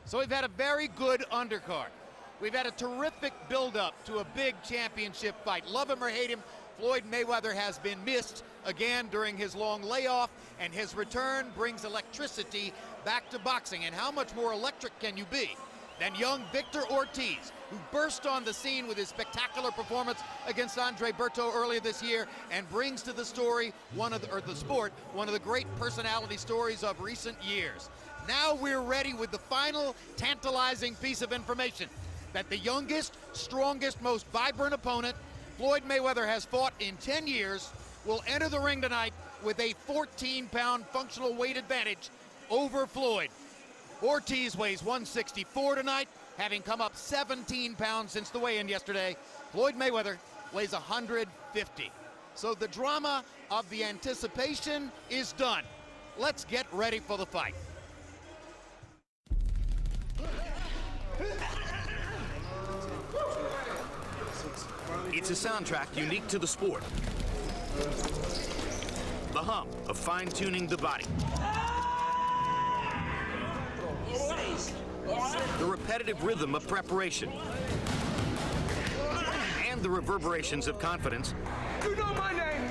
So we've had a very good undercard. We've had a terrific build-up to a big championship fight. Love him or hate him, Floyd Mayweather has been missed again during his long layoff, and his return brings electricity back to boxing. And how much more electric can you be than young Victor Ortiz, who burst on the scene with his spectacular performance against Andre Berto earlier this year and brings to the story one of the great personality stories of recent years. Now we're ready with the final tantalizing piece of information that the youngest, strongest, most vibrant opponent Floyd Mayweather has fought in 10 years will enter the ring tonight with a 14-pound functional weight advantage over Floyd. Ortiz weighs 164 tonight, having come up 17 pounds since the weigh-in yesterday. Floyd Mayweather weighs 150. So the drama of the anticipation is done. Let's get ready for the fight. It's a soundtrack unique to the sport. The hum of fine-tuning the body. The repetitive rhythm of preparation. And the reverberations of confidence. You know my name!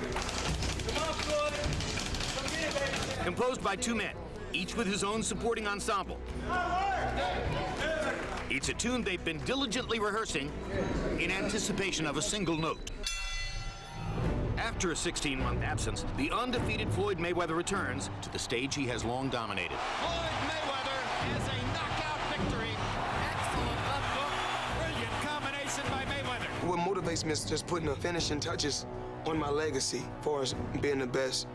Come on, Floyd. Come get it, baby. Composed by two men, each with his own supporting ensemble. It's a tune they've been diligently rehearsing in anticipation of a single note. After a 16-month absence, the undefeated Floyd Mayweather returns to the stage he has long dominated. Floyd Mayweather has a knockout victory. Excellent left hook. Brilliant combination by Mayweather. What motivates me is just putting the finishing touches on my legacy as far as being the best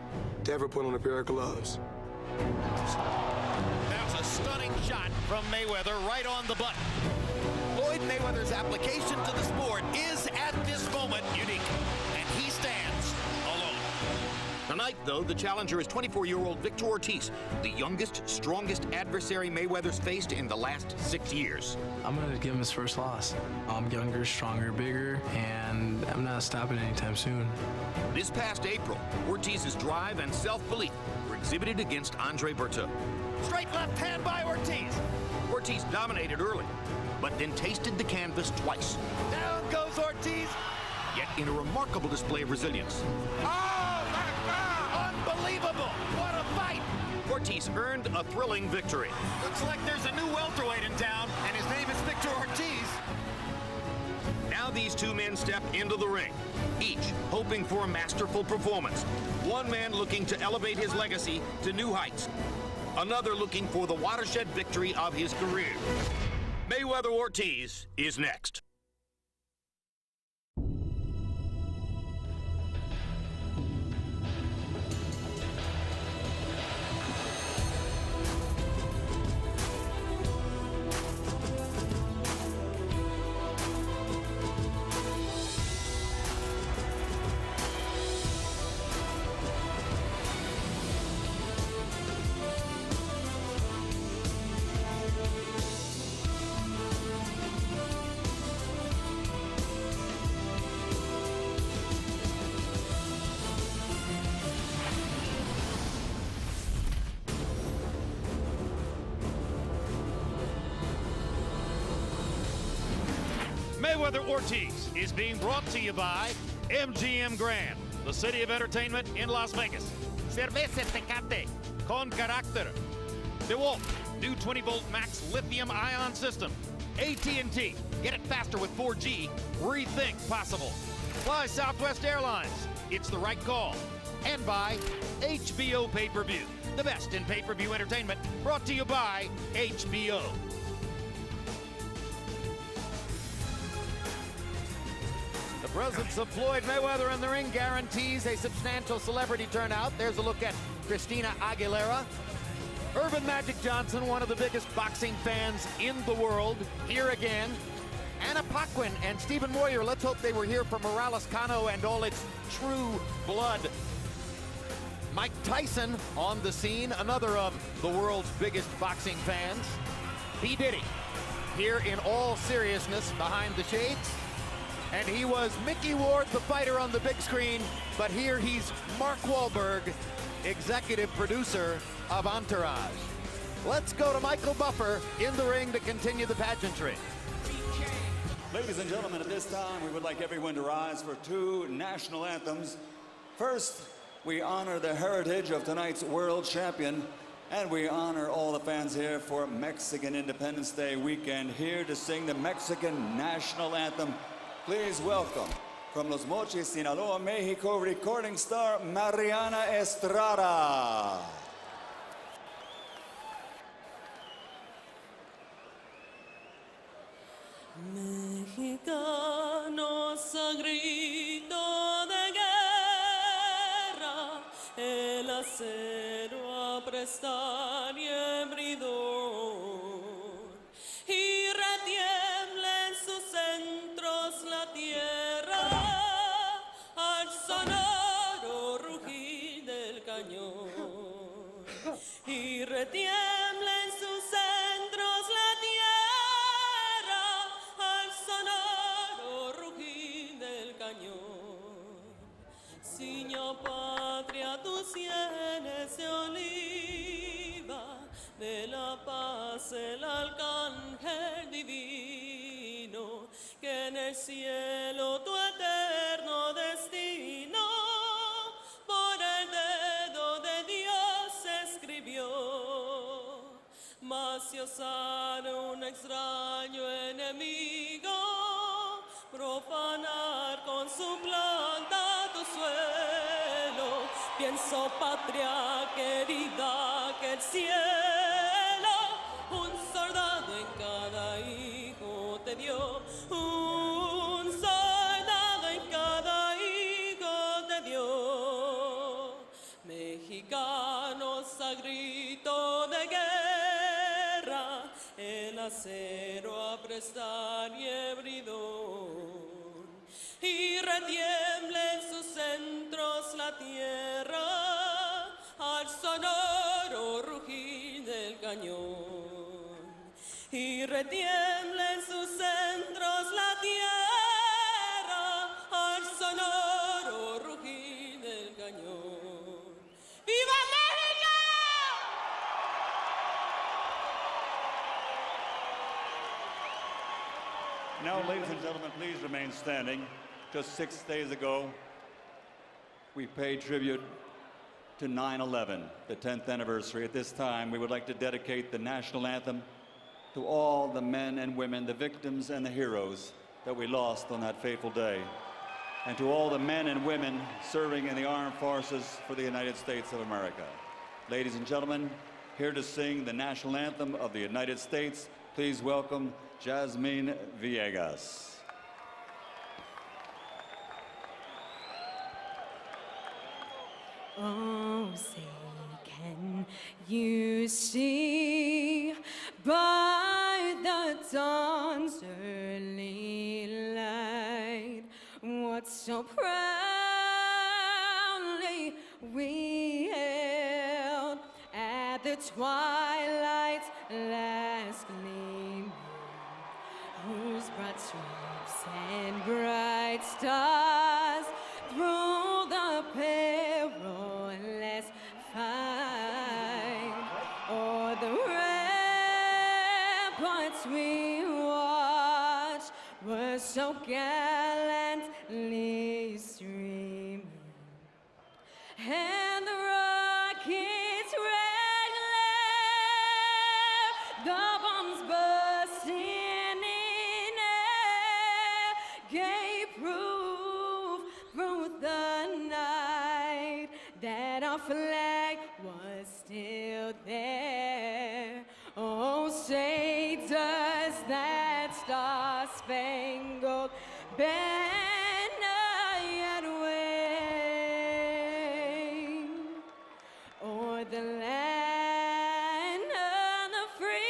to ever put on a pair of gloves. That's a stunning shot from Mayweather right on the button. Floyd Mayweather's application to the sport is at this moment unique, and he stands alone. Tonight, though, the challenger is 24-year-old Victor Ortiz, the youngest, strongest adversary Mayweather's faced in the last 6 years. I'm gonna give him his first loss. I'm younger, stronger, bigger, and I'm not stopping anytime soon. This past April, Ortiz's drive and self-belief were exhibited against Andre Berto. Straight left hand by Ortiz. Ortiz dominated early, but then tasted the canvas twice. Down goes Ortiz. Yet in a remarkable display of resilience. Oh, my God! Unbelievable! What a fight! Ortiz earned a thrilling victory. Looks like there's a new welterweight in town, and his name is Victor Ortiz. Now these two men step into the ring, each hoping for a masterful performance. One man looking to elevate his legacy to new heights. Another looking for the watershed victory of his career. Mayweather Ortiz is next. Mayweather Ortiz is being brought to you by MGM Grand, the city of entertainment in Las Vegas. Cerveza Tecate, con carácter. DeWalt, new 20-volt max lithium-ion system. AT&T, get it faster with 4G. Rethink possible. Fly Southwest Airlines, it's the right call. And by HBO Pay-Per-View, the best in pay-per-view entertainment, brought to you by HBO. The presence of Floyd Mayweather in the ring guarantees a substantial celebrity turnout. There's a look at Christina Aguilera. Irvin Magic Johnson, one of the biggest boxing fans in the world, here again. Anna Paquin and Stephen Moyer, let's hope they were here for Morales Cano and all its true blood. Mike Tyson on the scene, another of the world's biggest boxing fans. P. Diddy, here in all seriousness behind the shades. And he was Mickey Ward, the fighter on the big screen, but here he's Mark Wahlberg, executive producer of Entourage. Let's go to Michael Buffer in the ring to continue the pageantry. Ladies and gentlemen, at this time, we would like everyone to rise for two national anthems. First, we honor the heritage of tonight's world champion, and we honor all the fans here for Mexican Independence Day weekend, here to sing the Mexican national anthem. Please welcome, from Los Mochis, Sinaloa, Mexico, recording star Mariana Estrada. Mexicanos a grito de guerra, el acero aprestar y el bridón, y retiembla en sus centros la tierra al sonoro rugir del cañón, y retiembla en sus centros la tierra al sonoro rugir del cañón. Ciño patria, tus sienes de oliva, de la paz el arcángel divino, que en el cielo tu eterno destino por el dedo de Dios escribió. Mas si osara un extraño enemigo profanar con su planta tu suelo, pienso, patria querida, que el cielo un soldado en cada hijo te dio, un soldado en cada hijo te dio. Mexicanos a grito de guerra, el acero a prestar y el bridón, y retiembla en sus centros la tierra al sonoro rugir del cañón, y retiembla en sus centros la tierra al sonoro rugir del cañón. ¡Viva México! Now, ladies and gentlemen, please remain standing. Just 6 days ago, we paid tribute to 9/11, the 10th anniversary. At this time, we would like to dedicate the national anthem to all the men and women, the victims and the heroes that we lost on that fateful day, and to all the men and women serving in the armed forces for the United States of America. Ladies and gentlemen, here to sing the national anthem of the United States, please welcome Jasmine Villegas. Oh, say, can you see by the dawn's early light what so proudly we held at the twilight's last gleaming, whose broad stripes and bright stars through the perilous fight, o'er the ramparts we watched were so gallantly streaming, and the rockets' red glare, the bombs bursting in air, gave proof through the night that our flag was still there. Oh, say does that star-spangled banner yet wave o'er the land of the free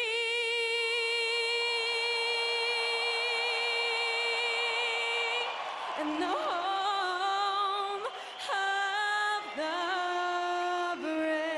and the home of the brave.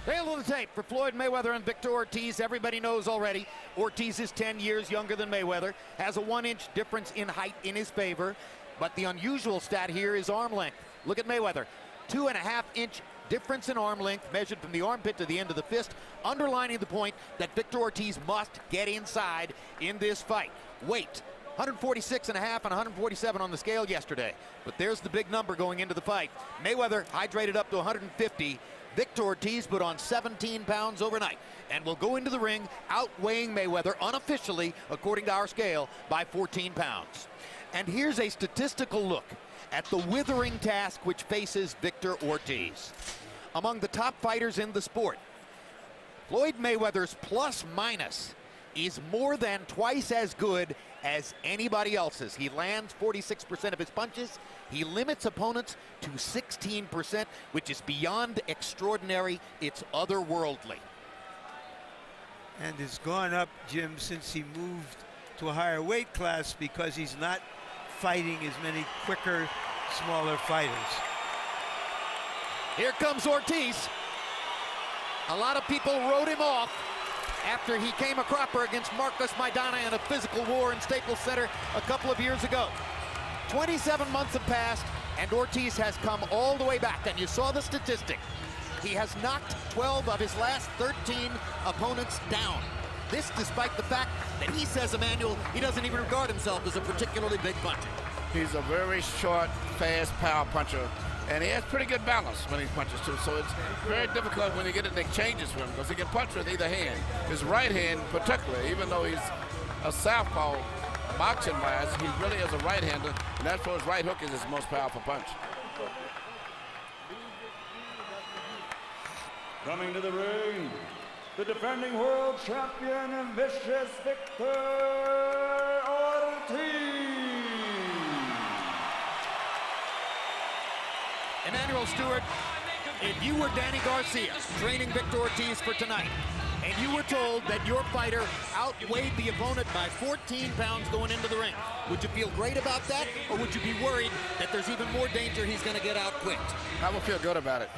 Tale of the tape for Floyd Mayweather and Victor Ortiz. Everybody knows already Ortiz is 10 years younger than Mayweather, has a 1-inch difference in height in his favor, but the unusual stat here is arm length. Look at Mayweather, 2.5-inch difference in arm length measured from the armpit to the end of the fist, underlining the point that Victor Ortiz must get inside in this fight. Weight, 146.5 and 147 on the scale yesterday, but there's the big number going into the fight. Mayweather hydrated up to 150. Victor Ortiz put on 17 pounds overnight and will go into the ring outweighing Mayweather unofficially, according to our scale, by 14 pounds. And here's a statistical look at the withering task which faces Victor Ortiz. Among the top fighters in the sport, Floyd Mayweather's plus-minus is more than twice as good as anybody else's. He lands 46% of his punches. He limits opponents to 16%, which is beyond extraordinary. It's otherworldly. And has gone up, Jim, since he moved to a higher weight class because he's not fighting as many quicker, smaller fighters. Here comes Ortiz. A lot of people wrote him off after he came a cropper against Marcos Maidana in a physical war in Staples Center a couple of years ago. 27 months have passed, and Ortiz has come all the way back, and you saw the statistic. He has knocked 12 of his last 13 opponents down. This despite the fact that he says, Emmanuel, he doesn't even regard himself as a particularly big puncher. He's a very short, fast power puncher, and he has pretty good balance when he punches too. So it's very difficult when you get in exchanges with him because he can punch with either hand. His right hand particularly, even though he's a southpaw boxing-wise, he really is a right-hander, and that's for his right hook is his most powerful punch. Coming to the ring, the defending world champion and vicious Victor Ortiz. Emmanuel Stewart, if you were Danny Garcia training Victor Ortiz for tonight, and you were told that your fighter outweighed the opponent by 14 pounds going into the ring, would you feel great about that, or would you be worried that there's even more danger he's going to get out-quicked? I would feel good about it.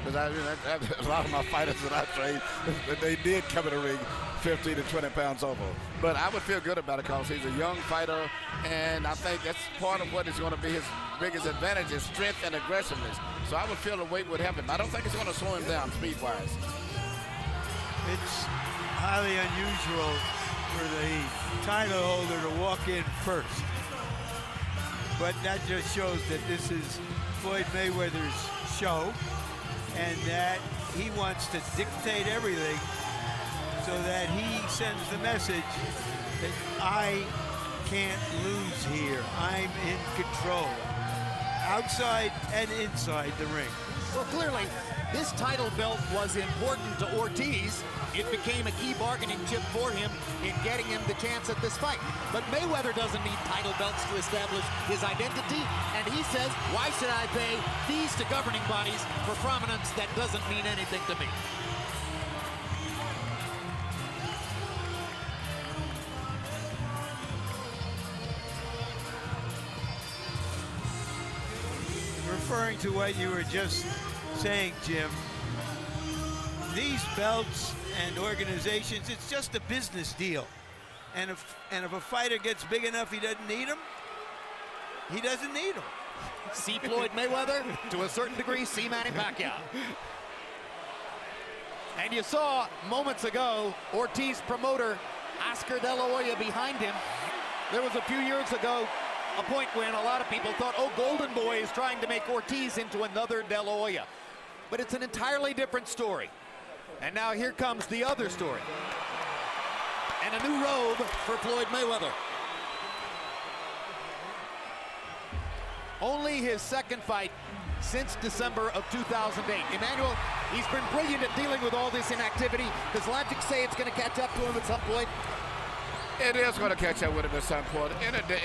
Because a lot of my fighters that I trained, they did come in the ring 15 to 20 pounds over. But I would feel good about it because he's a young fighter, and I think that's part of what is going to be his biggest advantage is strength and aggressiveness. So I would feel the weight would help him. I don't think it's going to slow him down speed-wise. It's highly unusual for the title holder to walk in first. But that just shows that this is Floyd Mayweather's show, and that he wants to dictate everything so that he sends the message that I can't lose here. I'm in control, outside and inside the ring. Well, clearly, this title belt was important to Ortiz. It became a key bargaining chip for him in getting him the chance at this fight. But Mayweather doesn't need title belts to establish his identity, and he says, why should I pay fees to governing bodies for prominence that doesn't mean anything to me? Referring to what you were just saying, Jim, these belts and organizations, it's just a business deal. And if a fighter gets big enough he doesn't need them, he doesn't need them. See Floyd Mayweather, to a certain degree, see Manny Pacquiao. And you saw moments ago Ortiz promoter Oscar De La Hoya behind him. There was a few years ago a point when a lot of people thought, oh, Golden Boy is trying to make Ortiz into another De La Hoya. But it's an entirely different story. And now here comes the other story. And a new robe for Floyd Mayweather. Only his second fight since December of 2008. Emmanuel, he's been brilliant at dealing with all this inactivity. Does logic say it's going to catch up to him at some point? It is going to catch up with him at some point.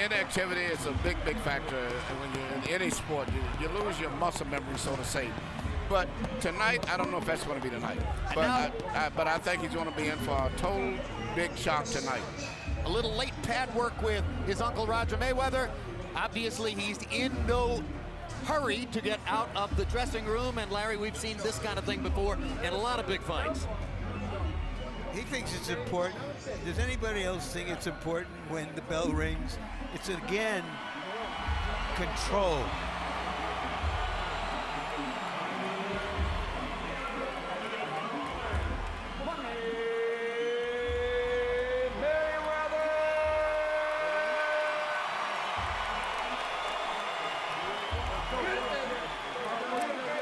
Inactivity is a big, big factor. And when you're in any sport, you lose your muscle memory, so to say. But tonight, I don't know if that's going to be the night. But I think he's going to be in for a total big shock tonight. A little late pad work with his uncle Roger Mayweather. Obviously, he's in no hurry to get out of the dressing room. And Larry, we've seen this kind of thing before in a lot of big fights. He thinks it's important. Does anybody else think it's important when the bell rings? It's again control.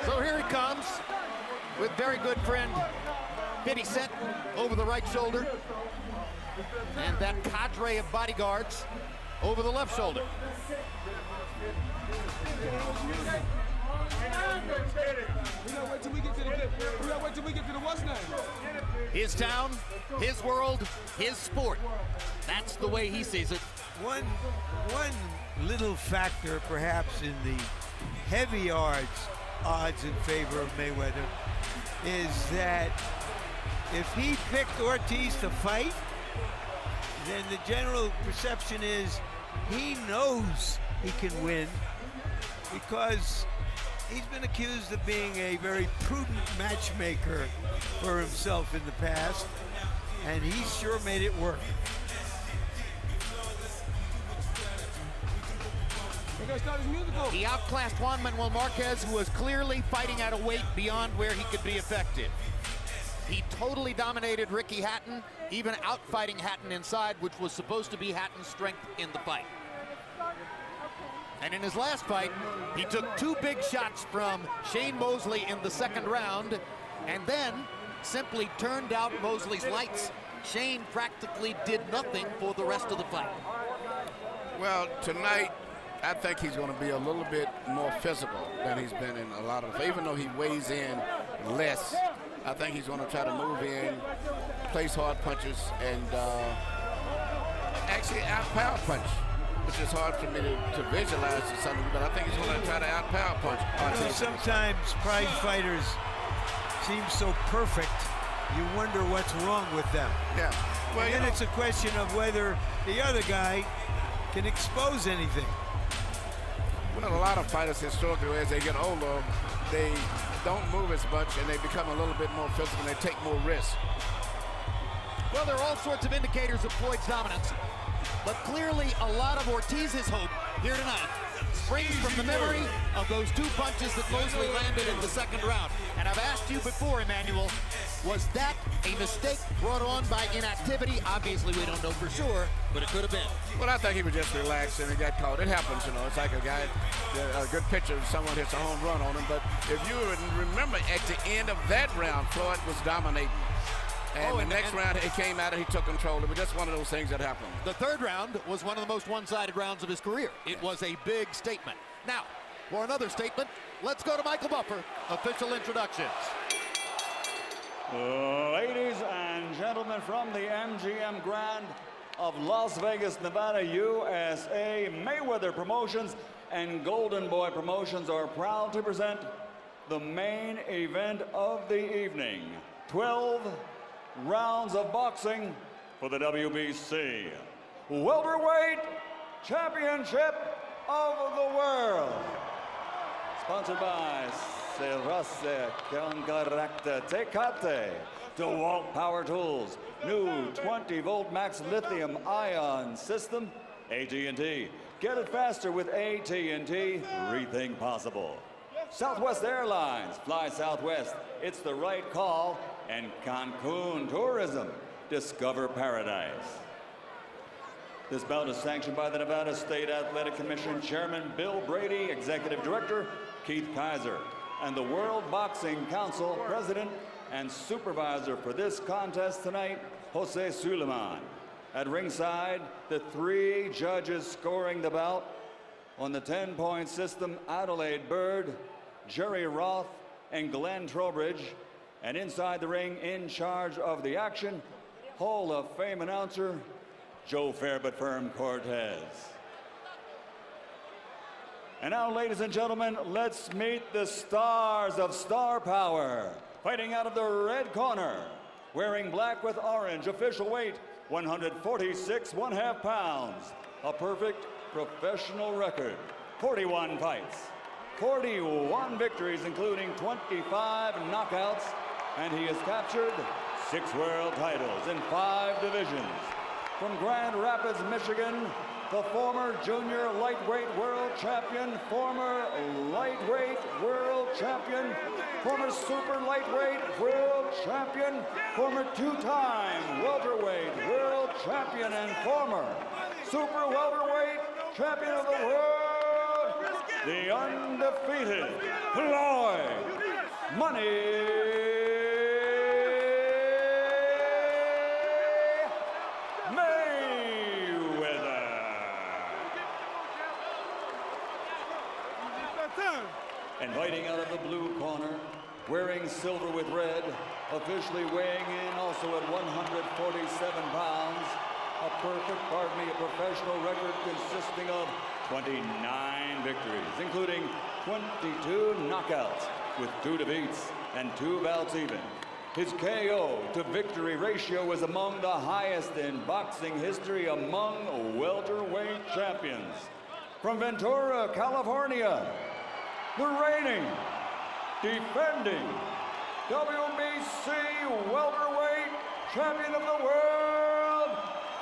So here he comes with very good friend 50 Cent over the right shoulder, and that cadre of bodyguards over the left shoulder. His town, his world, his sport. That's the way he sees it. One little factor perhaps in the heavy odds in favor of Mayweather is that if he picked Ortiz to fight, then the general perception is he knows he can win because he's been accused of being a very prudent matchmaker for himself in the past, and he sure made it work. He outclassed Juan Manuel Marquez, who was clearly fighting at a weight beyond where he could be effective. He totally dominated Ricky Hatton, even outfighting Hatton inside, which was supposed to be Hatton's strength in the fight. And in his last fight, he took 2 big shots from Shane Mosley in the second round, and then simply turned out Mosley's lights. Shane practically did nothing for the rest of the fight. Well, tonight, I think he's going to be a little bit more physical than he's been in a lot of, even though he weighs in less. I think he's going to try to move in, place hard punches, and actually out-power punch, which is hard for me to visualize to something, but I think he's going to try to out-power punch. You know, sometimes prize fighters seem so perfect, you wonder what's wrong with them. Yeah. Well, and then it's a question of whether the other guy can expose anything. Well, a lot of fighters historically, as they get older, they don't move as much and they become a little bit more physical and they take more risks. Well, there are all sorts of indicators of Floyd's dominance, but clearly a lot of Ortiz's hope here tonight springs from the memory of those 2 punches that Mosley landed in the second round. And I've asked you before, Emmanuel, was that a mistake brought on by inactivity? Obviously, we don't know for sure, but it could have been. Well, I think he was just relaxed and he got caught. It happens, you know. It's like a guy, a good pitcher, someone hits a home run on him. But if you remember, at the end of that round, Floyd was dominating. And the next round, he came out and he took control. It was just one of those things that happened. The third round was one of the most one-sided rounds of his career. It was a big statement. Now, for another statement, let's go to Michael Buffer, official introductions. Ladies and gentlemen, from the MGM Grand of Las Vegas, Nevada, USA, Mayweather Promotions and Golden Boy Promotions are proud to present the main event of the evening. 12 rounds of boxing for the WBC Welterweight Championship of the World. Sponsored by Cerase Cangaracta Tecate, DeWalt Power Tools, new 20-volt max lithium ion system, AT&T. Get it faster with AT&T, rethink possible. Southwest Airlines, fly Southwest, it's the right call. And Cancun Tourism, discover paradise. This bout is sanctioned by the Nevada State Athletic Commission Chairman Bill Brady, Executive Director Keith Kaiser, and the World Boxing Council President and Supervisor for this contest tonight, Jose Suleiman. At ringside, the 3 judges scoring the bout. On the 10-point system, Adelaide Bird, Jerry Roth, and Glenn Trowbridge. And inside the ring, in charge of the action, Hall of Fame announcer, Joe Fair but Firm Cortez. And now, ladies and gentlemen, let's meet the stars of Star Power. Fighting out of the red corner, wearing black with orange, official weight, 146 1/2 pounds. A perfect professional record, 41 fights, 41 victories, including 25 knockouts, and he has captured 6 world titles in 5 divisions. From Grand Rapids, Michigan, the former junior lightweight world champion, former lightweight world champion, former super lightweight world champion, former 2-time welterweight world champion, and former super welterweight champion of the world, the undefeated Floyd Money Mayweather. And fighting out of the blue corner, wearing silver with red, officially weighing in also at 147 pounds, a professional record consisting of 29 victories, including 22 knockouts with 2 defeats and 2 bouts even. His KO to victory ratio was among the highest in boxing history among welterweight champions. From Ventura, California, the reigning, defending WBC welterweight champion of the world,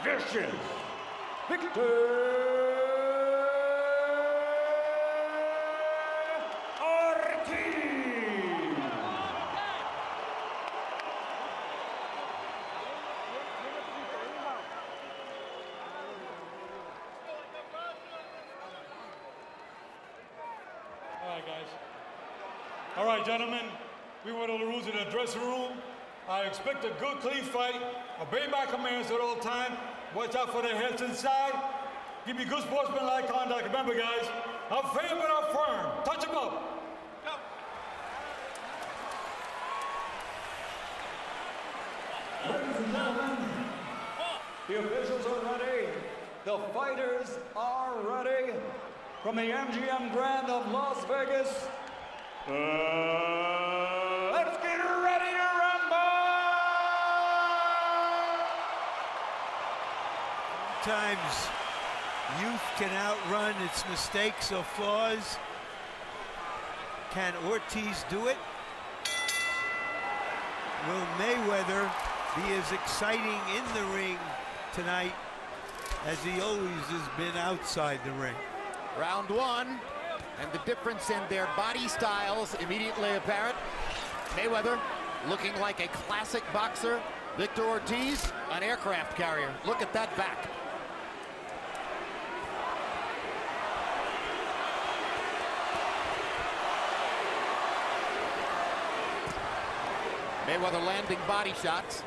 Vicious Victor Ortiz. All right, guys. All right, gentlemen, we went over the rules in the dressing room. I expect a good, clean fight. Obey my commands at all time. Watch out for the heads inside. Give me good sportsmanlike conduct. Remember, guys, I'm fair but I'm firm. Touch them up. Ladies and gentlemen, the officials are ready. The fighters are ready. From the MGM Grand of Las Vegas, let's get ready to rumble! Sometimes youth can outrun its mistakes or flaws. Can Ortiz do it? Will Mayweather be as exciting in the ring tonight as he always has been outside the ring? Round 1, and the difference in their body styles immediately apparent. Mayweather looking like a classic boxer. Victor Ortiz, an aircraft carrier. Look at that back. Mayweather landing body shots.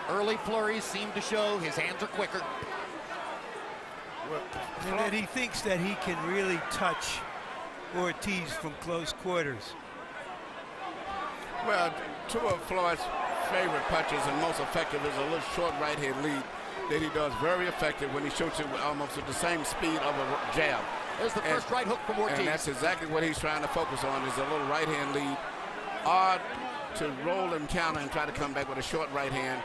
Early flurries seem to show his hands are quicker. And that he thinks that he can really touch Ortiz from close quarters. Well, 2 of Floyd's favorite punches and most effective is a little short right-hand lead that he does very effective when he shoots it almost at the same speed of a jab. There's the first right hook from Ortiz. And that's exactly what he's trying to focus on, is a little right-hand lead. Odd to roll and counter and try to come back with a short right hand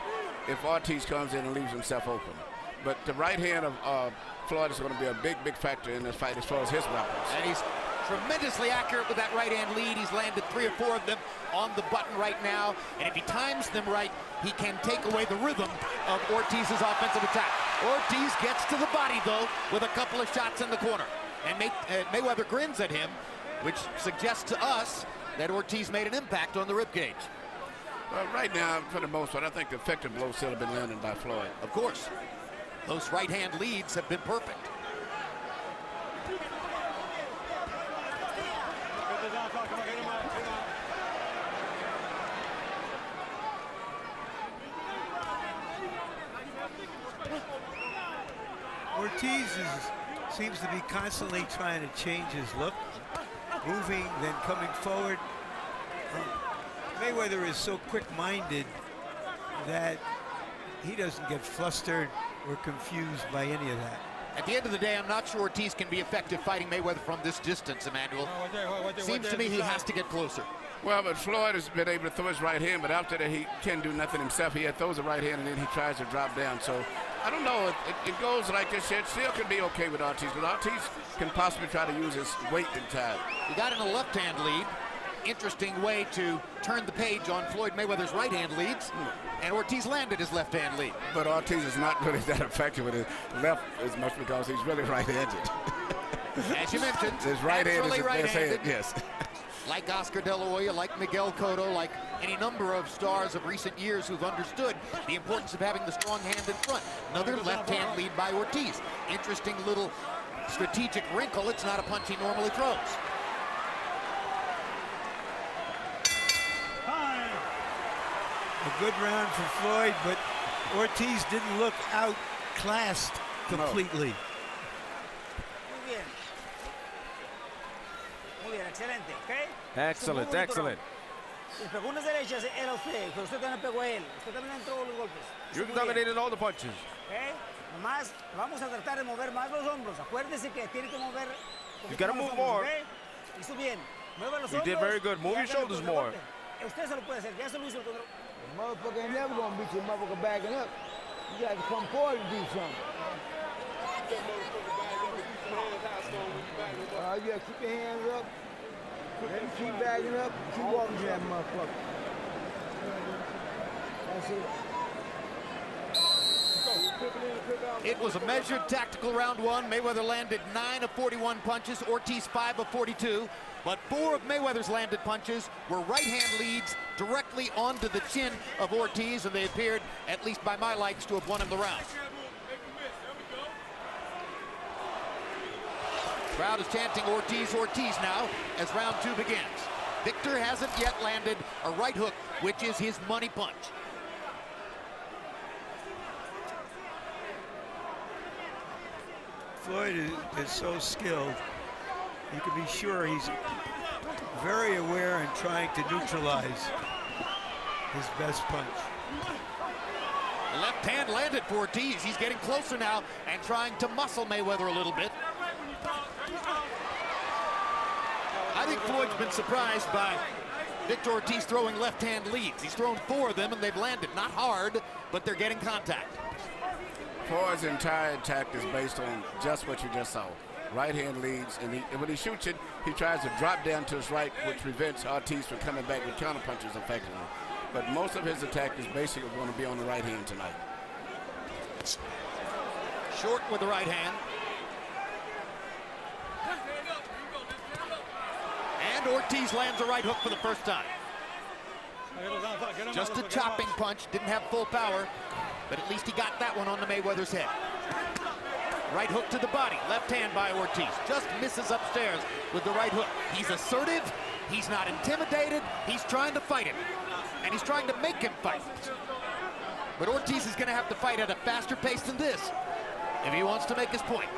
if Ortiz comes in and leaves himself open. But the right hand of Floyd is going to be a big, big factor in this fight as far as his weapons. And he's tremendously accurate with that right-hand lead. He's landed 3 or 4 of them on the button right now. And if he times them right, he can take away the rhythm of Ortiz's offensive attack. Ortiz gets to the body, though, with a couple of shots in the corner. And Mayweather grins at him, which suggests to us that Ortiz made an impact on the ribcage. Well, right now, for the most part, I think the effective blows still have been landed by Floyd. Of course. Those right-hand leads have been perfect. Ortiz seems to be constantly trying to change his look, moving, then coming forward. Mayweather is so quick-minded that he doesn't get flustered or confused by any of that. At the end of the day, I'm not sure Ortiz can be effective fighting Mayweather from this distance, Emmanuel. Seems to me he has to get closer. Well, but Floyd has been able to throw his right hand, but after that he can't do nothing himself. He throws the right hand and then he tries to drop down. So I don't know. It goes like this here. It still can be okay with Ortiz, but Ortiz can possibly try to use his weight in time. He got in a left-hand lead. Interesting way to turn the page on Floyd Mayweather's right-hand leads. And Ortiz landed his left-hand lead. But Ortiz is not really that effective with his left as much because he's really right-handed. As you mentioned, his right hand is his best hand, right-handed. yes. Like Oscar De La Hoya, like Miguel Cotto, like any number of stars of recent years who've understood the importance of having the strong hand in front. Another left-hand lead by Ortiz. Interesting little strategic wrinkle. It's not a punch he normally throws. A good round for Floyd, but Ortiz didn't look outclassed completely. Muy bien, excelente, ¿ok? Excellent, excellent. Le pegó unas derechas, era usted, pero usted también pegó a él. Usted también entró los golpes. You dominated all the punches. ¿Ok? Nomás vamos a tratar de mover más los hombros. Acuérdese que tiene que mover. You gotta move more. ¿Ok? Hizo bien. Mueva los You hombros. did very good. Move your shoulders more. Usted se lo puede hacer. Ya se lo hizo el control. Motherfucker ain't never gonna beat your motherfucker backing up. You got to come forward and do something. You gotta keep your hands up. Let him keep backing up. Keep walking to that motherfucker. That's it. It was a measured tactical round one. Mayweather landed 9 of 41 punches, Ortiz 5 of 42. But 4 of Mayweather's landed punches were right-hand leads directly onto the chin of Ortiz, and they appeared, at least by my lights, to have won him the round. Crowd is chanting Ortiz, Ortiz now as round 2 begins. Victor hasn't yet landed a right hook, which is his money punch. Floyd is so skilled. You can be sure he's very aware and trying to neutralize his best punch. Left hand landed for Ortiz. He's getting closer now and trying to muscle Mayweather a little bit. I think Floyd's been surprised by Victor Ortiz throwing left-hand leads. He's thrown 4 of them and they've landed. Not hard, but they're getting contact. Floyd's entire attack is based on just what you just saw. Right-hand leads, and when he shoots it, he tries to drop down to his right, which prevents Ortiz from coming back with counterpunches effectively. But most of his attack is basically going to be on the right hand tonight. Short with the right hand. And Ortiz lands a right hook for the first time. Just a chopping punch, didn't have full power, but at least he got that one on the Mayweather's head. Right hook to the body, left hand by Ortiz. Just misses upstairs with the right hook. He's assertive, he's not intimidated, he's trying to fight him. And he's trying to make him fight. But Ortiz is gonna have to fight at a faster pace than this if he wants to make his point.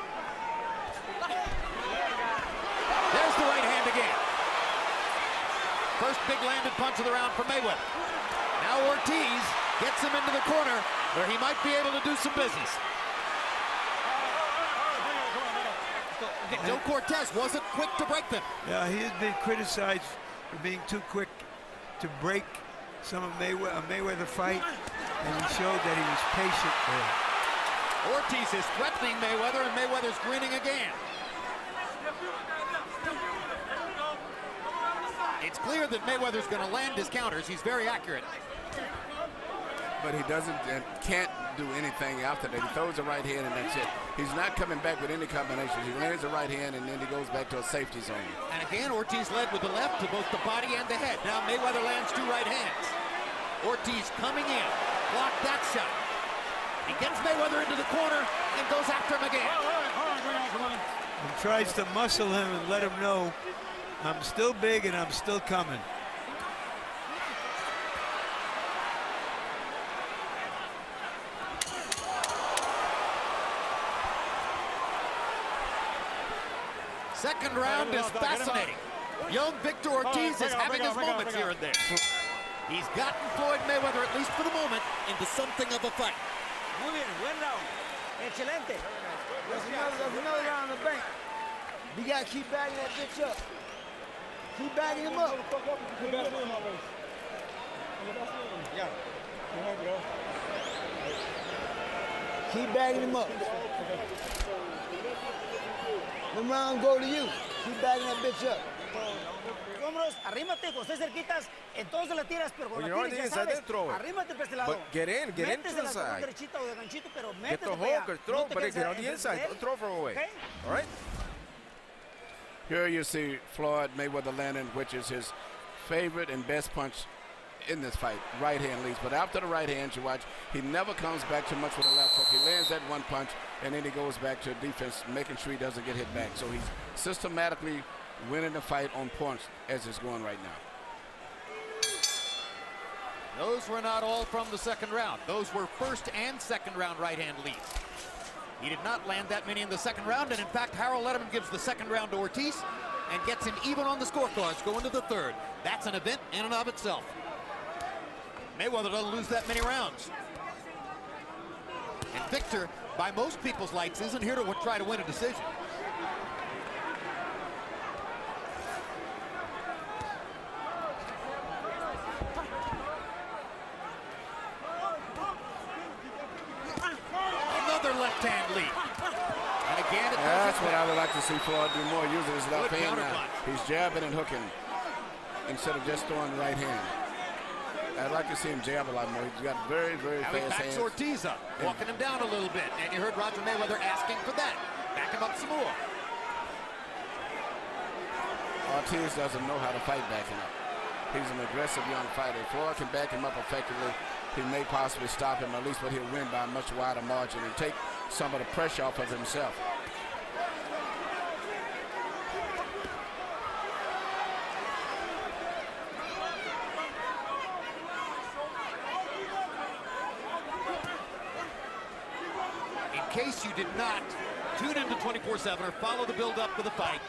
There's the right hand again. First big landed punch of the round for Mayweather. Now Ortiz gets him into the corner where he might be able to do some business. And Joe Cortez wasn't quick to break them. Yeah, he has been criticized for being too quick to break some of Mayweather fight, and he showed that he was patient there. Ortiz is threatening Mayweather, and Mayweather's grinning again. It's clear that Mayweather's going to land his counters. He's very accurate. But he doesn't and can't do anything after that. He throws the right hand and that's it. He's not coming back with any combinations. He lands the right hand and then he goes back to a safety zone. And again, Ortiz led with the left to both the body and the head. Now Mayweather lands 2 right hands. Ortiz coming in, blocked that shot. He gets Mayweather into the corner and goes after him again. And tries to muscle him and let him know, I'm still big and I'm still coming. Second round is fascinating. Young Victor Ortiz is having his moments here and there. He's gotten Floyd Mayweather, at least for the moment, into something of a fight. Muy bien, buen round. Excelente. There's another round in the bank. You gotta keep backing that bitch up. Keep backing him up. Keep bagging him up. Them rounds go to you. Keep bagging that bitch up. Hombros, arrímate, cuando estés cerquitas, entonces le tiras, pero When cuando you're la on the tires, ya inside, sabes, then throw it. arrímate para este lado. But get into the Métesela con side. derechita o de ganchito, pero Get métete the para allá. hook or throw, No te but quedes get on the enfrente inside. de él. Don't throw far away. Okay? All right? Here you see Floyd Mayweather landing, which is his favorite and best punch in this fight, right hand leads. But after the right hand, you watch, he never comes back too much with the left hook. He lands that one punch, and then he goes back to defense, making sure he doesn't get hit back. So he's systematically winning the fight on points as it's going right now. Those were not all from the second round. Those were first and second round right-hand leads. He did not land that many in the second round, and in fact, Harold Letterman gives the second round to Ortiz and gets him even on the scorecards going to the third. That's an event in and of itself. Mayweather doesn't lose that many rounds. And Victor, by most people's lights, isn't here to try to win a decision. Another left-hand lead. And again, That's what I would like to see Floyd do more, using his left Good hand now. counterpunch. He's jabbing and hooking instead of just throwing the right hand. I'd like to see him jab a lot more. He's got very, very Now he fast backs hands. Ortiz up, walking him down a little bit. And you heard Roger Mayweather asking for that. Back him up some more. Ortiz doesn't know how to fight backing up. He's an aggressive young fighter. If Floyd can back him up effectively, he may possibly stop him, at least, but he'll win by a much wider margin and take some of the pressure off of himself. In case you did not tune into 24/7 or follow the build-up for the fight,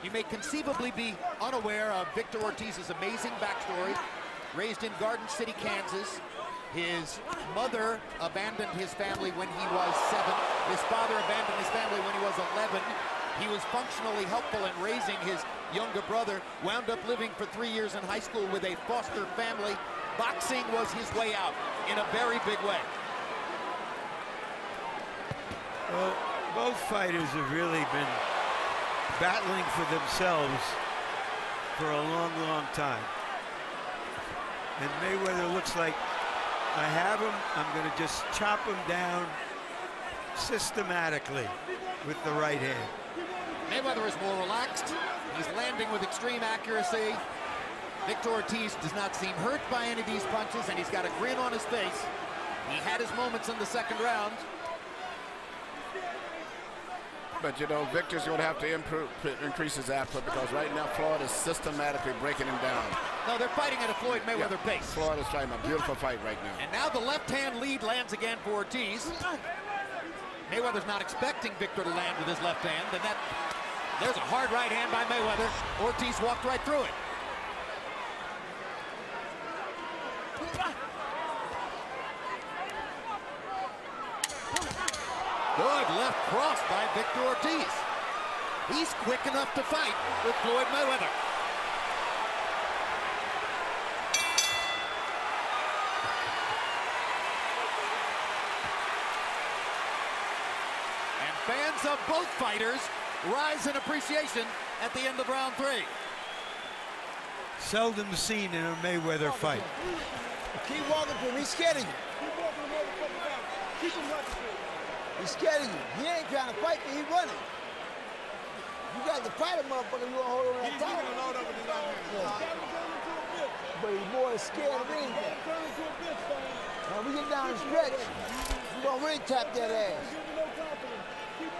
you may conceivably be unaware of Victor Ortiz's amazing backstory. Raised in Garden City, Kansas. His mother abandoned his family when he was 7. His father abandoned his family when he was 11. He was functionally helpful in raising his younger brother. Wound up living for 3 years in high school with a foster family. Boxing was his way out in a very big way. Well, both fighters have really been battling for themselves for a long, long time. And Mayweather looks like, I have him, I'm going to just chop him down systematically with the right hand. Mayweather is more relaxed. He's landing with extreme accuracy. Victor Ortiz does not seem hurt by any of these punches, and he's got a grin on his face. He had his moments in the second round. But, you know, Victor's going to have to increase his output, because right now Floyd is systematically breaking him down. No, they're fighting at a Floyd Mayweather pace. Floyd is fighting a beautiful fight right now. And now the left-hand lead lands again for Ortiz. Mayweather's not expecting Victor to land with his left hand. And there's a hard right hand by Mayweather. Ortiz walked right through it. Good left cross by Victor Ortiz. He's quick enough to fight with Floyd Mayweather. And fans of both fighters rise in appreciation at the end of round 3. Seldom seen in a Mayweather fight. Keep walking to him. He's scared of you. He's scared of you. He ain't trying to fight you. He's running. You got to fight a motherfucker. You want to hold on that tight. But his boy is scared of anything. When we get down the stretch, we're going to really tap that ass.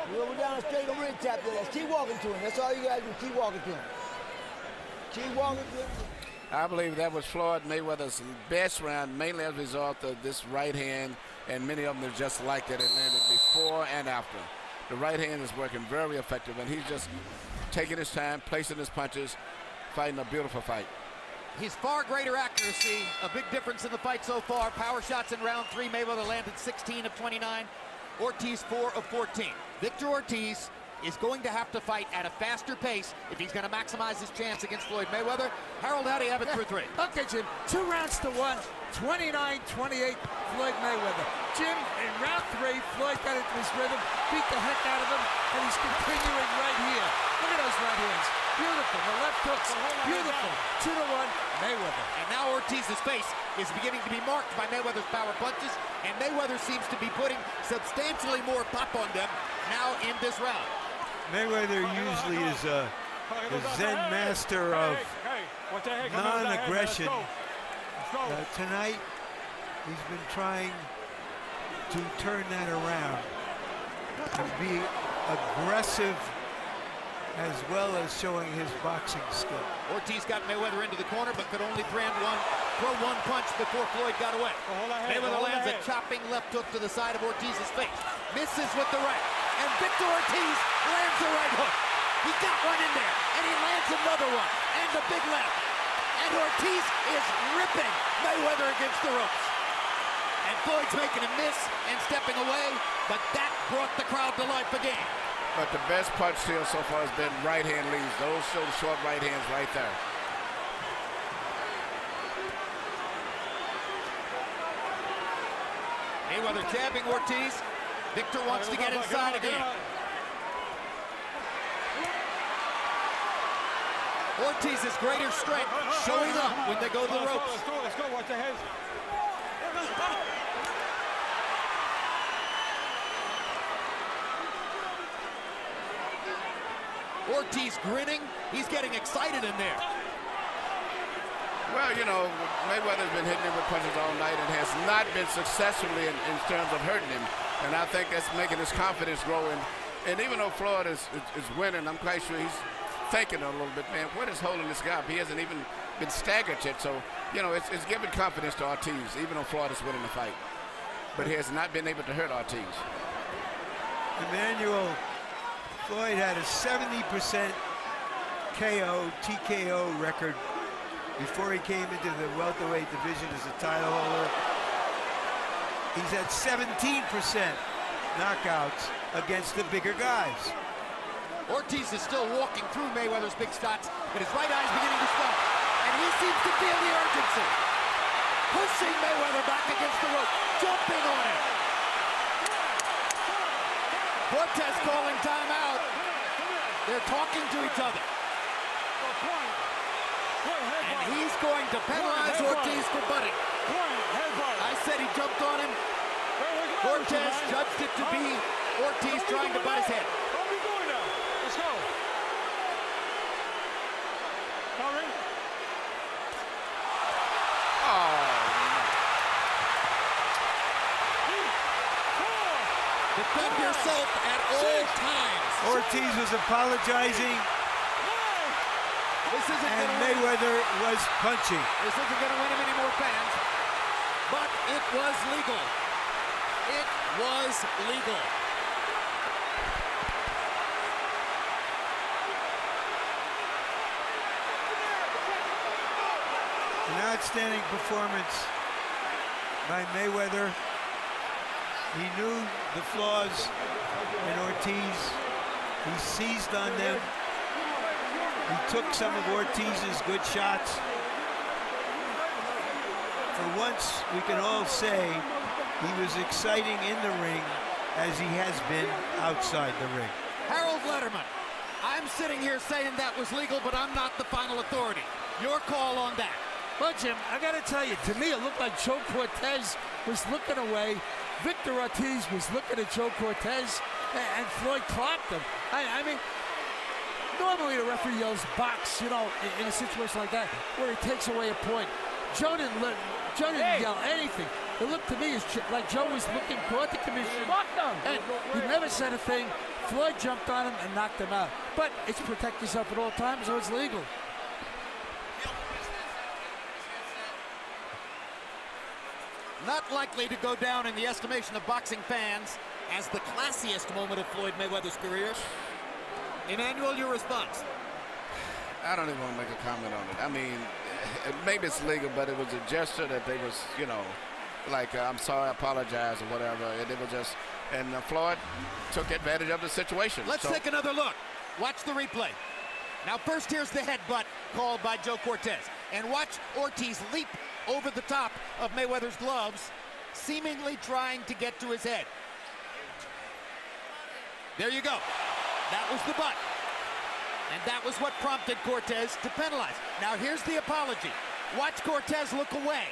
When we're down the stretch, we're going to really tap that ass. Keep walking to him. That's all you got to do. Keep walking to him. Keep walking to him. I believe that was Floyd Mayweather's best round, mainly as a result of this right hand, and many of them are just like that. It landed before and after. The right hand is working very effective, and he's just taking his time, placing his punches, fighting a beautiful fight. His far greater accuracy, a big difference in the fight so far. Power shots in round 3, Mayweather landed 16 of 29. Ortiz 4 of 14. Victor Ortiz is going to have to fight at a faster pace if he's going to maximize his chance against Floyd Mayweather. Harold, how do you have it through 3? Okay, Jim, 2 rounds to 1, 29-28, Floyd Mayweather. Jim, in round 3, Floyd got into his rhythm, beat the heck out of him, and he's continuing right here. Look at those right hands. Beautiful. The left hooks. Beautiful. 2-1, Mayweather. And now Ortiz's face is beginning to be marked by Mayweather's power punches, and Mayweather seems to be putting substantially more pop on them now in this round. Mayweather usually is the Zen master of non-aggression. Tonight, he's been trying to turn that around and be aggressive as well as showing his boxing skill. Ortiz got Mayweather into the corner, but could only throw one punch before Floyd got away. Mayweather lands a chopping left hook to the side of Ortiz's face. Misses with the right. And Victor Ortiz lands the right hook. He got one in there, and he lands another one. And the big left. And Ortiz is ripping Mayweather against the ropes. And Floyd's making him miss and stepping away, but that brought the crowd to life again. But the best punch here so far has been right hand leads. Those show the short right hands right there. Mayweather jabbing Ortiz. Victor wants to get inside again. Ortiz's greater strength showing up when they go to the ropes. Let's go. Watch the heads. Ortiz grinning. He's getting excited in there. Well, you know, Mayweather's been hitting him with punches all night and has not been successfully in terms of hurting him. And I think that's making his confidence grow. And even though Floyd is winning, I'm quite sure he's thinking a little bit, man, what is holding this guy up? He hasn't even been staggered yet. So, you know, it's giving confidence to Ortiz, even though Floyd is winning the fight. But he has not been able to hurt Ortiz. Emmanuel, Floyd had a 70% TKO record before he came into the welterweight division as a title holder. He's at 17% knockouts against the bigger guys. Ortiz is still walking through Mayweather's big shots, but his right eye is beginning to swell. And he seems to feel the urgency. Pushing Mayweather back against the rope, jumping on him. Cortez calling timeout. They're talking to each other. And he's going to penalize Ortiz for butting. I said he jumped on him. Cortez judged it to be Ortiz trying to butt his head. Let's go. Hurry. Defend yourself at all times. Ortiz was apologizing. And Mayweather was punching. This isn't going to win him any more fans, but it was legal. It was legal. An outstanding performance by Mayweather. He knew the flaws in Ortiz. He seized on them. He took some of Ortiz's good shots. For once, we can all say he was exciting in the ring as he has been outside the ring. Harold Letterman, I'm sitting here saying that was legal, but I'm not the final authority. Your call on that. Well, Jim, I got to tell you, to me, it looked like Joe Cortez was looking away. Victor Ortiz was looking at Joe Cortez, and Floyd clocked him. I mean, normally the referee yells box, you know, in a situation like that, where he takes away a point. Joe didn't yell anything. It looked to me like Joe was looking toward the commissioner, and he never said a thing. Floyd jumped on him and knocked him out. But it's protect yourself at all times, so it's legal. Not likely to go down in the estimation of boxing fans as the classiest moment of Floyd Mayweather's career. Emmanuel, your response? I don't even want to make a comment on it. I mean, maybe it's legal, but it was a gesture that they was, you know, like, I'm sorry, I apologize, or whatever. And it was just, and Floyd took advantage of the situation. Let's take another look. Watch the replay. Now first here's the headbutt called by Joe Cortez. And watch Ortiz leap over the top of Mayweather's gloves, seemingly trying to get to his head. There you go. That was the butt. And that was what prompted Cortez to penalize. Now here's the apology. Watch Cortez look away.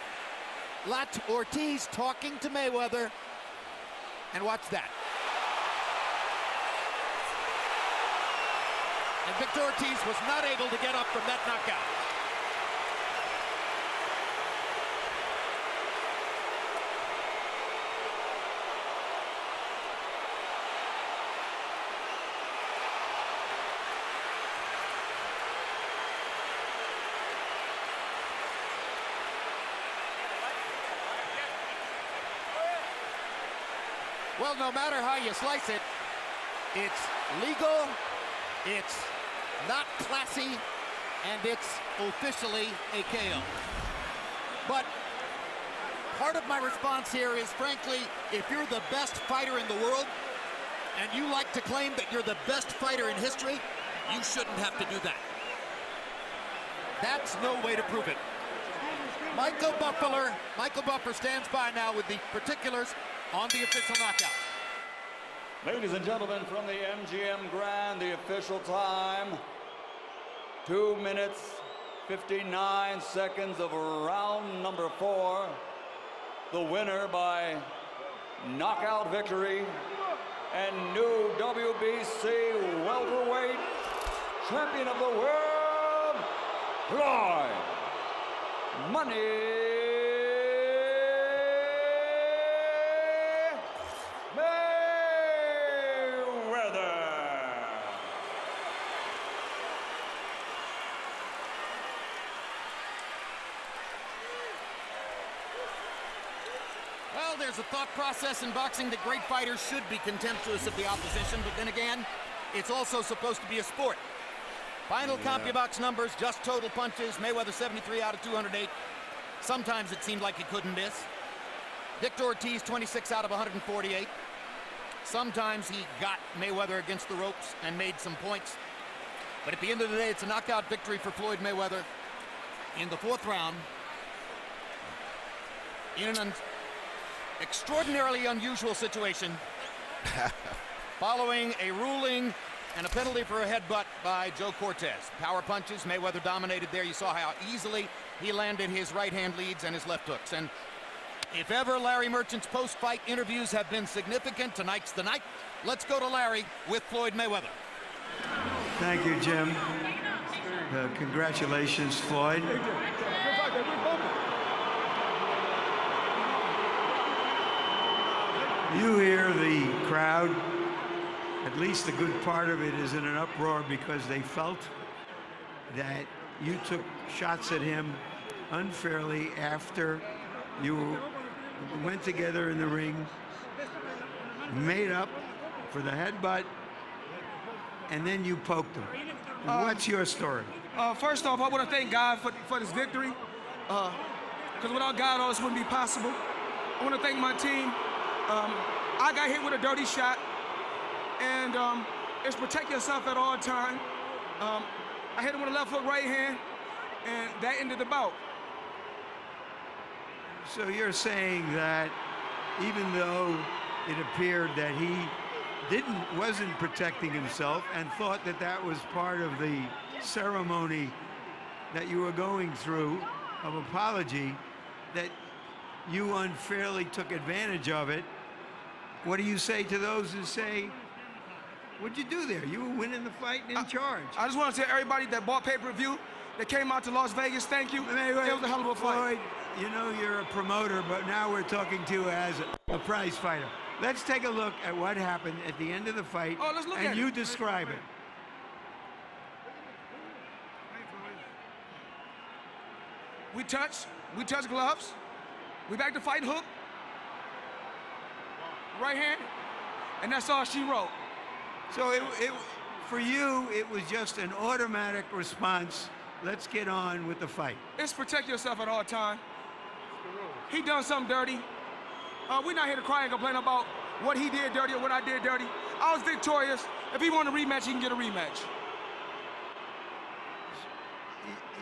Watch Ortiz talking to Mayweather. And watch that. And Victor Ortiz was not able to get up from that knockout. Well, no matter how you slice it, it's legal, it's not classy, and it's officially a KO. But part of my response here is, frankly, if you're the best fighter in the world, and you like to claim that you're the best fighter in history, you shouldn't have to do that. That's no way to prove it. Michael Buffer stands by now with the particulars on the official knockout. Ladies and gentlemen, from the MGM Grand, the official time, 2 minutes, 59 seconds of round number 4. The winner by knockout victory and new WBC welterweight champion of the world, Floyd Money there's a thought process in boxing that great fighters should be contemptuous of the opposition, but then again, it's also supposed to be a sport. Final CompuBox numbers, just total punches. Mayweather 73 out of 208. Sometimes it seemed like he couldn't miss. Victor Ortiz 26 out of 148. Sometimes he got Mayweather against the ropes and made some points. But at the end of the day, it's a knockout victory for Floyd Mayweather in the 4th round in an extraordinarily unusual situation following a ruling and a penalty for a headbutt by Joe Cortez. Power punches, Mayweather dominated there. You saw how easily he landed his right hand leads and his left hooks. And if ever Larry Merchant's post-fight interviews have been significant, tonight's the night. Let's go to Larry with Floyd Mayweather. Thank you, Jim. Congratulations, Floyd. You hear the crowd, at least a good part of it is in an uproar because they felt that you took shots at him unfairly after you went together in the ring, made up for the headbutt, and then you poked him. What's your story? First off, I want to thank God for this victory, because without God, all this wouldn't be possible. I want to thank my team. I got hit with a dirty shot, and it's protect yourself at all times. I hit him with a left hook right hand, and that ended the bout. So you're saying that even though it appeared that he wasn't protecting himself and thought that that was part of the ceremony that you were going through of apology, that you unfairly took advantage of it. What do you say to those who say, what'd you do there? You were winning the fight and in charge. I just want to tell everybody that bought pay-per-view, that came out to Las Vegas, thank you. It was a hell of a fight. Floyd, you know you're a promoter, but now we're talking to you as a prize fighter. Let's take a look at what happened at the end of the fight, let's look at and you describe it. We touched gloves. We back to fight hook. Right hand, and that's all she wrote. So for you, it was just an automatic response. Let's get on with the fight. It's protect yourself at all times. He done something dirty. We're not here to cry and complain about what he did dirty or what I did dirty. I was victorious. If he wanted a rematch, he can get a rematch.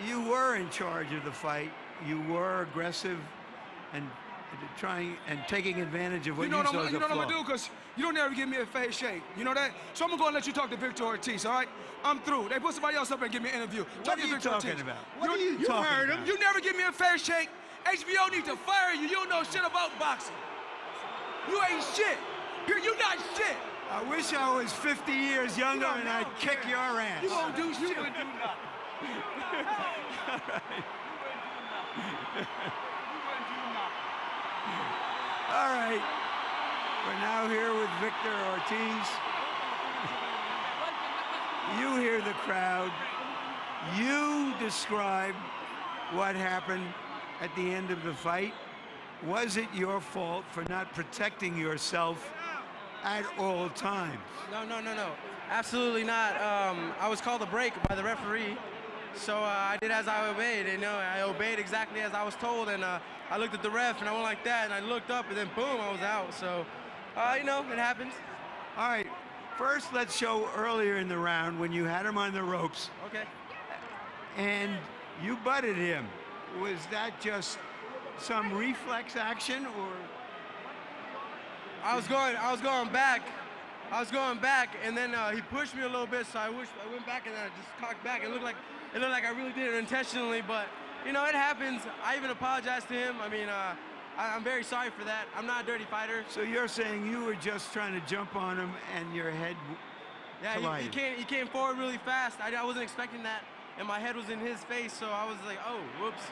You were in charge of the fight. You were aggressive and trying and taking advantage of what you saw as a flaw. You know what I'm gonna do? Because you don't ever give me a fair shake. You know that? So I'm gonna go and let you talk to Victor Ortiz, all right? I'm through. They put somebody else up and give me an interview. What are you talking about? What are you talking talking about? You never give me a fair shake. HBO needs to fire you. You don't know shit about boxing. You ain't shit. You're not shit. I wish I was 50 years younger and I'd kick your ass. You won't do shit. All right. We're now here with Victor Ortiz. You hear the crowd. You describe what happened at the end of the fight. Was it your fault for not protecting yourself at all times? No. Absolutely not. I was called a break by the referee. So I did as I obeyed, I obeyed exactly as I was told, and I looked at the ref, and I went like that, and I looked up, and then boom, I was out. So, it happens. All right, first let's show earlier in the round when you had him on the ropes. Okay. And you butted him. Was that just some reflex action, or? I was going back. And then he pushed me a little bit, so I went back, and then I just cocked back. It looked like I really did it intentionally, but it happens. I even apologized to him. I mean, I'm very sorry for that. I'm not a dirty fighter. So you're saying you were just trying to jump on him, and your head collided? He came forward really fast. I wasn't expecting that, and my head was in his face, so I was like, oh, whoops.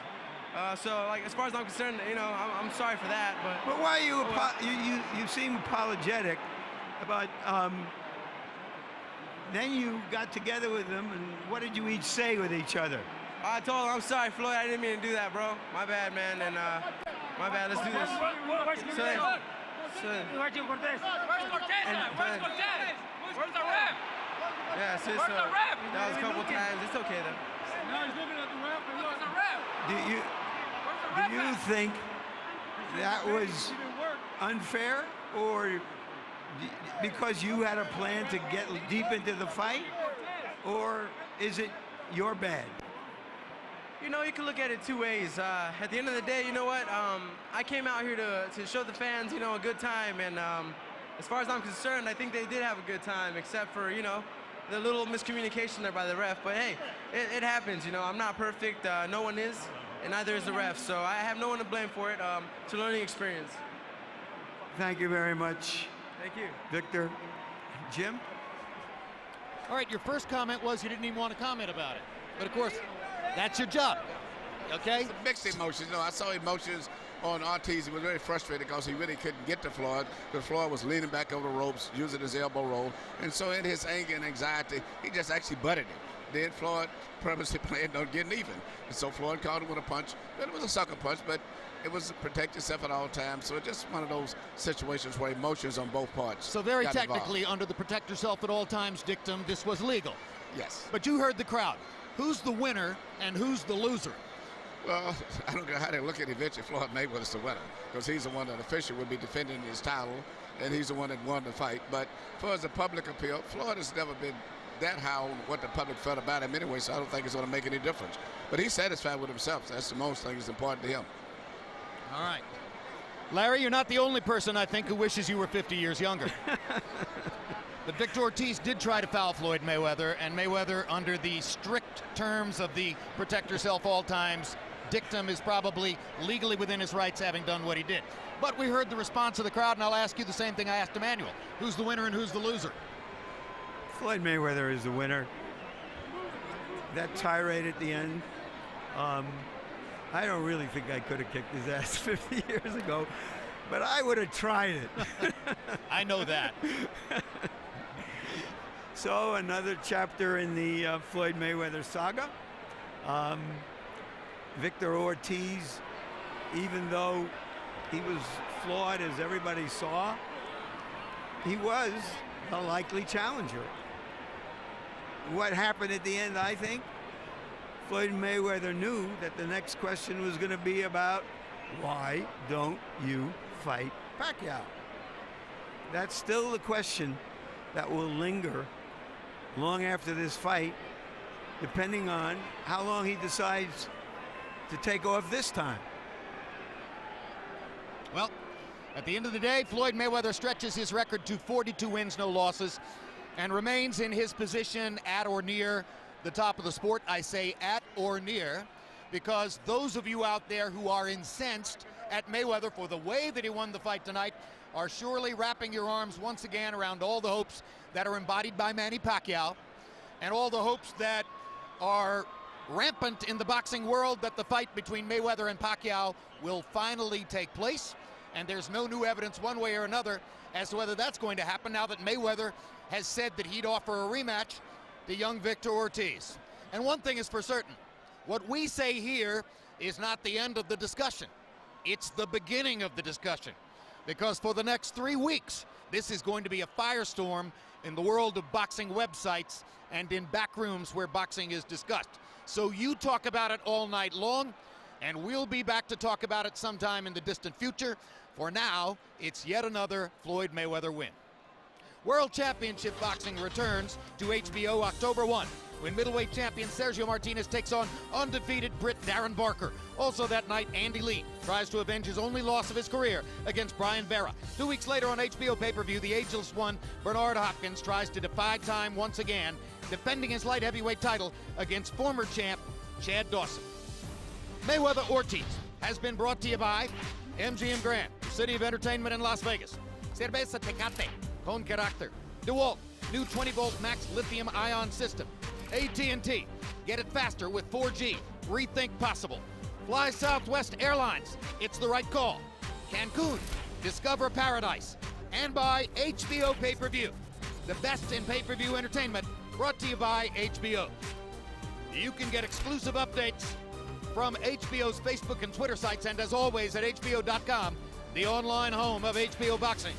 So, as far as I'm concerned, I'm sorry for that. But why you seem apologetic about? Then you got together with them, and what did you each say with each other? I told him, I'm sorry, Floyd. I didn't mean to do that, bro. My bad, man. And my bad. Let's do this. Where's Cortez? Where's Cortez? Where's the ref? Yeah, so Where's the ref? That was a couple times. It's okay, though. No, he's looking at the ref. Where's the ref? Do you think that was unfair, or because you had a plan to get deep into the fight, or is it your bad? You can look at it two ways. At the end of the day, you know what? I came out here to show the fans, a good time, and as far as I'm concerned, I think they did have a good time, except for, the little miscommunication there by the ref. But hey, it happens. I'm not perfect. No one is, and neither is the ref. So I have no one to blame for it. It's a learning experience. Thank you very much. Thank you. Victor. Jim? All right, your first comment was you didn't even want to comment about it. But of course, that's your job, okay? It's mixed emotions. I saw emotions on Ortiz. He was very frustrated because he really couldn't get to Floyd, because Floyd was leaning back over the ropes, using his elbow roll. And so in his anger and anxiety, he just actually butted him. Then Floyd purposely planned on getting even. And so Floyd caught him with a punch. But it was a sucker punch, but it was protect yourself at all times. So it's just one of those situations where emotions on both parts. So very technically, under the protect yourself at all times dictum, this was legal. Yes. But you heard the crowd. Who's the winner and who's the loser? Well, I don't know how they look at it. Eventually, Floyd Mayweather's the winner, because he's the one that officially would be defending his title, and he's the one that won the fight. But for as a public appeal, Floyd has never been that high on what the public felt about him anyway, so I don't think it's going to make any difference. But he's satisfied with himself. That's the most thing that's important to him. All right. Larry, you're not the only person, I think, who wishes you were 50 years younger. But Victor Ortiz did try to foul Floyd Mayweather, and Mayweather, under the strict terms of the protect yourself all times dictum, is probably legally within his rights, having done what he did. But we heard the response of the crowd, and I'll ask you the same thing I asked Emmanuel. Who's the winner and who's the loser? Floyd Mayweather is the winner. That tirade at the end, I don't really think I could have kicked his ass 50 years ago, but I would have tried it. I know that. So another chapter in the Floyd Mayweather saga. Victor Ortiz, even though he was flawed, as everybody saw, he was a likely challenger. What happened at the end, I think, Floyd Mayweather knew that the next question was going to be about, why don't you fight Pacquiao? that's still the question that will linger long after this fight, depending on how long he decides to take off this time. Well, at the end of the day, Floyd Mayweather stretches his record to 42 wins, no losses, and remains in his position at or near the top of the sport. I say at or near because those of you out there who are incensed at Mayweather for the way that he won the fight tonight are surely wrapping your arms once again around all the hopes that are embodied by Manny Pacquiao and all the hopes that are rampant in the boxing world that the fight between Mayweather and Pacquiao will finally take place. And there's no new evidence one way or another as to whether that's going to happen now that Mayweather has said that he'd offer a rematch to young Victor Ortiz. And one thing is for certain, what we say here is not the end of the discussion. It's the beginning of the discussion. Because for the next 3 weeks, this is going to be a firestorm in the world of boxing websites and in back rooms where boxing is discussed. So you talk about it all night long, and we'll be back to talk about it sometime in the distant future. For now, it's yet another Floyd Mayweather win. World Championship Boxing returns to HBO October 1, when middleweight champion Sergio Martinez takes on undefeated Brit Darren Barker. Also that night, Andy Lee tries to avenge his only loss of his career against Brian Vera. 2 weeks later on HBO pay-per-view, the ageless one, Bernard Hopkins, tries to defy time once again, defending his light heavyweight title against former champ Chad Dawson. Mayweather Ortiz has been brought to you by MGM Grand, City of Entertainment in Las Vegas. Cerveza Tecate, con carácter. DeWalt, new 20-volt max lithium-ion system. AT&T, get it faster with 4G. Rethink possible. Fly Southwest Airlines, it's the right call. Cancun, discover paradise. And by HBO Pay-Per-View, the best in pay-per-view entertainment, brought to you by HBO. You can get exclusive updates from HBO's Facebook and Twitter sites, and as always at HBO.com, the online home of HBO Boxing.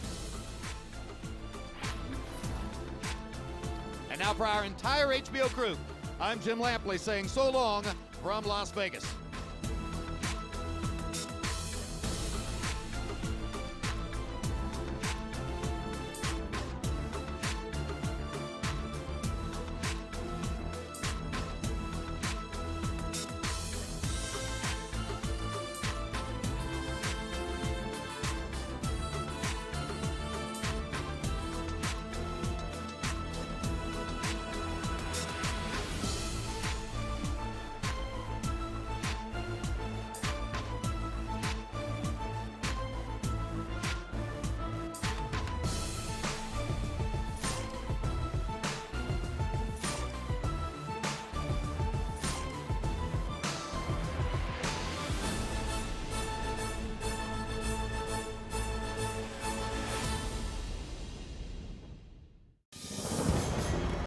And now for our entire HBO crew, I'm Jim Lampley saying so long from Las Vegas.